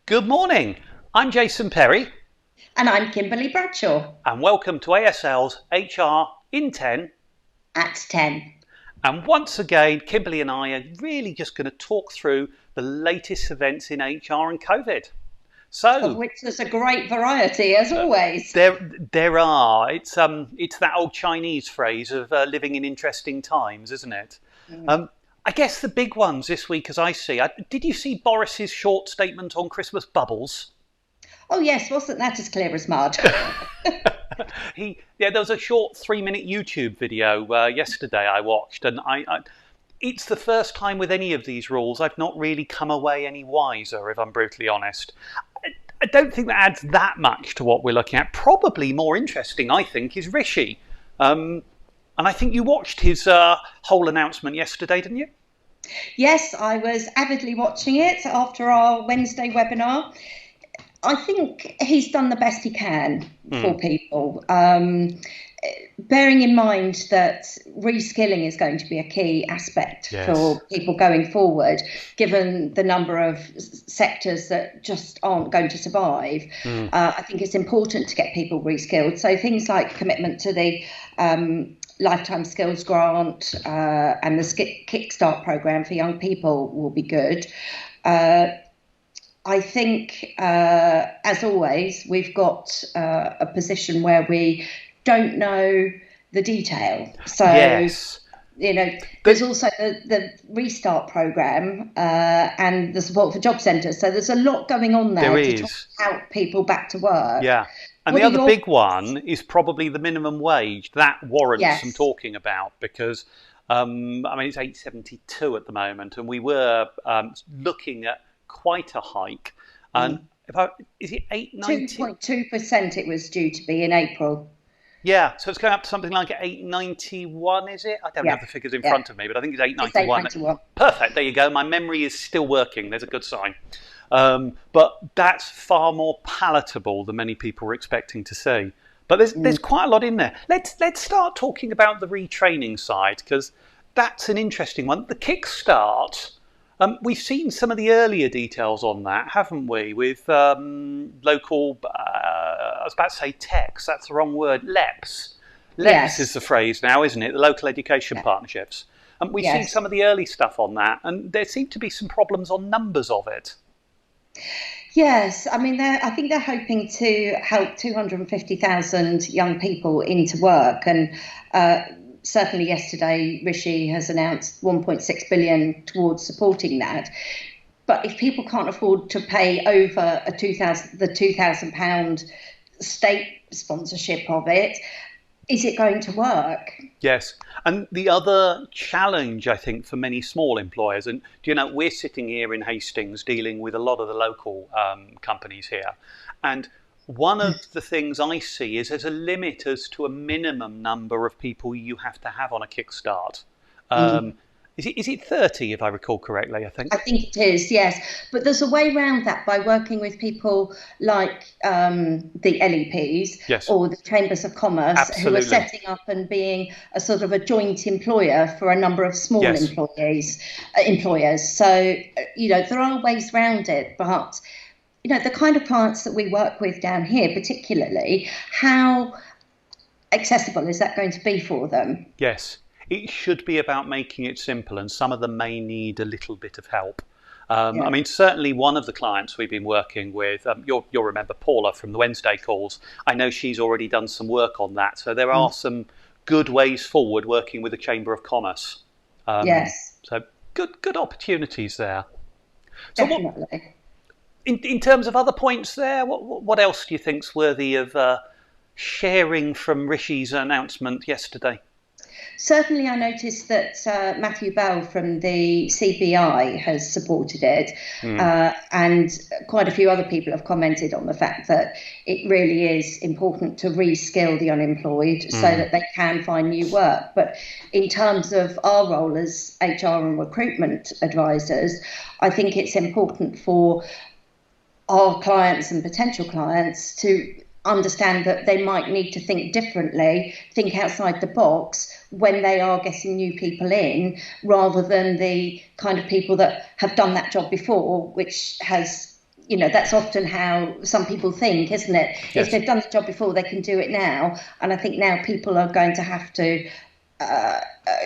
Good morning. I'm Jason Perry. And I'm Kimberly Bradshaw. And welcome to ASL's HR in 10 at 10. And once again, Kimberly and I are really just going to talk through the latest events in HR and COVID. Of which there's a great variety, as always. There are. It's that old Chinese phrase of living in interesting times, isn't it? I guess the big ones this week, as I see. Did you see Boris's short statement on Christmas bubbles? Oh yes, wasn't that as clear as mud? There was a short 3-minute YouTube video yesterday I watched, and it's the first time with any of these rules I've not really come away any wiser, if I'm brutally honest. I don't think that adds that much to what we're looking at. Probably more interesting, I think, is Rishi. And I think you watched his whole announcement yesterday, didn't you? Yes, I was avidly watching it after our Wednesday webinar. I think he's done the best he can for people, bearing in mind that reskilling is going to be a key aspect for people going forward, given the number of sectors that just aren't going to survive. I think it's important to get people reskilled. So things like commitment to the Lifetime Skills Grant and the Kickstart programme for young people will be good. I think, as always, we've got a position where we don't know the detail. So, there's also the Restart programme and the support for job centres. So there's a lot going on there to try to help people back to work. Yeah. And the other big one is probably the minimum wage. That warrants some talking about because, it's $8.72 at the moment, and we were looking at quite a hike. And is it 8.90? 2.2% it was due to be in April. Yeah, so it's going up to something like 8.91, is it? I don't have the figures in front of me, but I think it's 8.91. It's 8.91. Perfect, there you go. My memory is still working. There's a good sign. But that's far more palatable than many people were expecting to see. But there's quite a lot in there. Let's start talking about the retraining side, because that's an interesting one. The Kickstart. We've seen some of the earlier details on that, haven't we? With local, I was about to say techs, that's the wrong word, LEPs. LEPs is the phrase now, isn't it? The local education partnerships. And we've seen some of the early stuff on that, and there seem to be some problems on numbers of it. Yes, I think they're hoping to help 250,000 young people into work, and certainly yesterday, Rishi has announced 1.6 billion towards supporting that. But if people can't afford to pay over the £2,000 state sponsorship of it, is it going to work? Yes. And the other challenge, I think, for many small employers, and we're sitting here in Hastings dealing with a lot of the local companies here, and one of the things I see is there's a limit as to a minimum number of people you have to have on a Kickstart. Is it 30, if I recall correctly, I think? I think it is, yes. But there's a way around that by working with people like the LEPs or the Chambers of Commerce who are setting up and being a sort of a joint employer for a number of small employers. So, there are ways around it, but the kind of clients that we work with down here, particularly, how accessible is that going to be for them? Yes, it should be about making it simple, and some of them may need a little bit of help. Certainly one of the clients we've been working with, you'll remember Paula from the Wednesday calls. I know she's already done some work on that. So there are some good ways forward working with the Chamber of Commerce. So good opportunities there. So definitely. In terms of other points there, what else do you think's worthy of sharing from Rishi's announcement yesterday? Certainly, I noticed that Matthew Bell from the CBI has supported it, and quite a few other people have commented on the fact that it really is important to reskill the unemployed so that they can find new work. But in terms of our role as HR and recruitment advisors, I think it's important for our clients and potential clients to understand that they might need to think differently, think outside the box when they are getting new people in, rather than the kind of people that have done that job before, which has that's often how some people think, isn't it? Yes. If they've done the job before, they can do it now. And I think now people are going to have to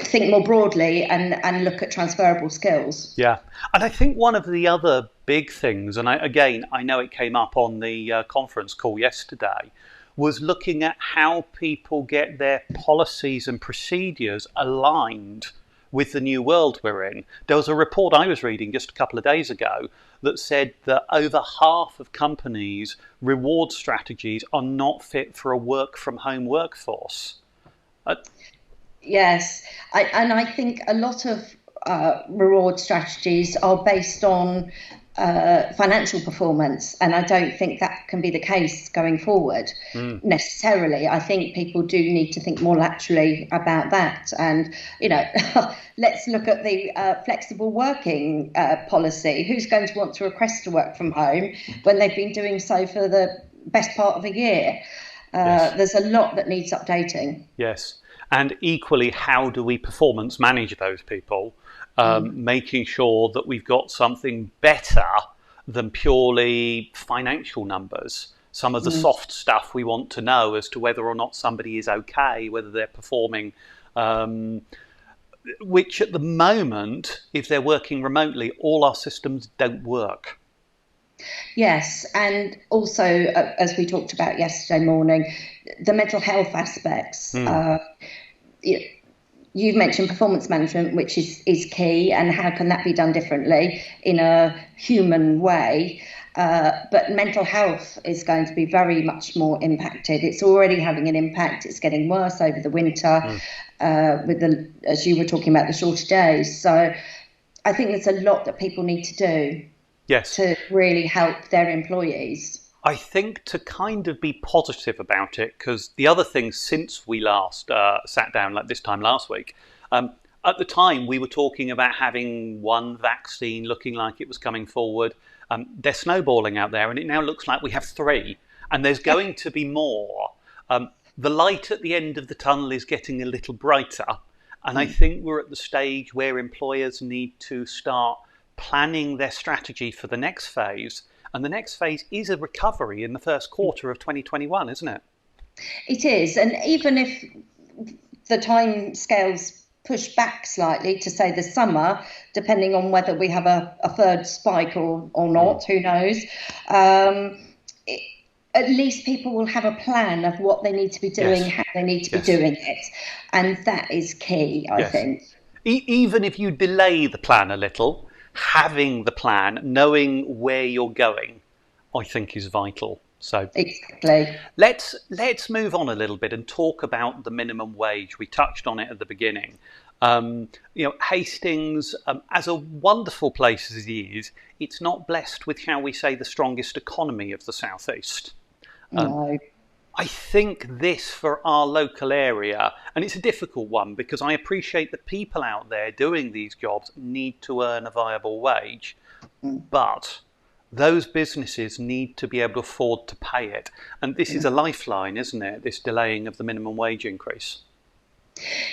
think more broadly and look at transferable skills. Yeah. And I think one of the other big things, and I know it came up on the conference call yesterday, was looking at how people get their policies and procedures aligned with the new world we're in. There was a report I was reading just a couple of days ago that said that over half of companies' reward strategies are not fit for a work-from-home workforce. Yes, I think a lot of reward strategies are based on financial performance, and I don't think that can be the case going forward necessarily. I think people do need to think more laterally about that, and let's look at the flexible working policy. Who's going to want to request to work from home when they've been doing so for the best part of a year? Yes. There's a lot that needs updating. Yes. And equally, how do we performance manage those people, making sure that we've got something better than purely financial numbers? Some of the soft stuff we want to know as to whether or not somebody is okay, whether they're performing, which at the moment, if they're working remotely, all our systems don't work. Yes, and also, as we talked about yesterday morning, the mental health aspects. You've mentioned performance management, which is key, and how can that be done differently in a human way? But mental health is going to be very much more impacted. It's already having an impact. It's getting worse over the winter with as you were talking about, the shorter days. So I think there's a lot that people need to do. Yes. To really help their employees. I think to kind of be positive about it, because the other thing since we last sat down like this time last week, at the time we were talking about having one vaccine looking like it was coming forward. They're snowballing out there, and it now looks like we have 3, and there's going to be more. The light at the end of the tunnel is getting a little brighter, and I think we're at the stage where employers need to start planning their strategy for the next phase. And the next phase is a recovery in the first quarter of 2021, isn't it? It is. And even if the time scales push back slightly to, say, the summer, depending on whether we have a third spike or not, who knows, at least people will have a plan of what they need to be doing, how they need to be doing it. And that is key, I think. Even if you delay the plan a little, having the plan, knowing where you're going, I think is vital. So exactly. Let's move on a little bit and talk about the minimum wage. We touched on it at the beginning. Hastings, as a wonderful place as it is, it's not blessed with, shall we say, the strongest economy of the southeast. No. I think this for our local area, and it's a difficult one because I appreciate that people out there doing these jobs need to earn a viable wage, but those businesses need to be able to afford to pay it. And this is a lifeline, isn't it? This delaying of the minimum wage increase.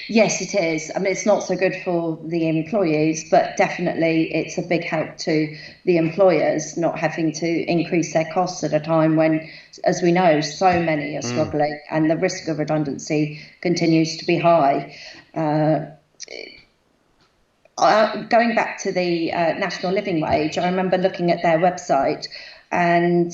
Yes, it is. I mean, it's not so good for the employees, but definitely it's a big help to the employers not having to increase their costs at a time when, as we know, so many are struggling and the risk of redundancy continues to be high. Going back to the national living wage, I remember looking at their website, and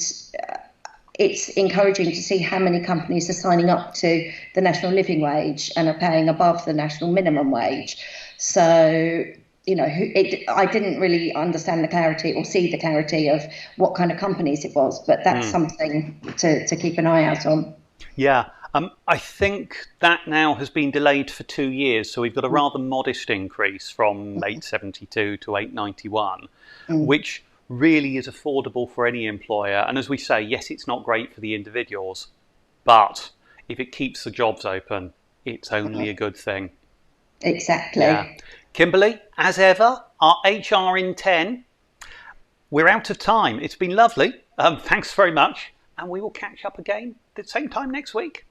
it's encouraging to see how many companies are signing up to the national living wage and are paying above the national minimum wage. So, I didn't really understand the clarity or see the clarity of what kind of companies it was, but that's something to keep an eye out on. Yeah. I think that now has been delayed for 2 years, so we've got a rather modest increase from 872 to 891, which really is affordable for any employer. And as we say, yes, it's not great for the individuals, but if it keeps the jobs open, it's only a good thing. Exactly. Yeah. Kimberly, as ever, our HR in 10. We're out of time. It's been lovely. Thanks very much. And we will catch up again at the same time next week.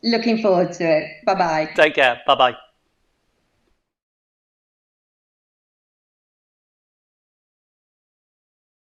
Looking forward to it. Bye-bye. Take care. Bye-bye.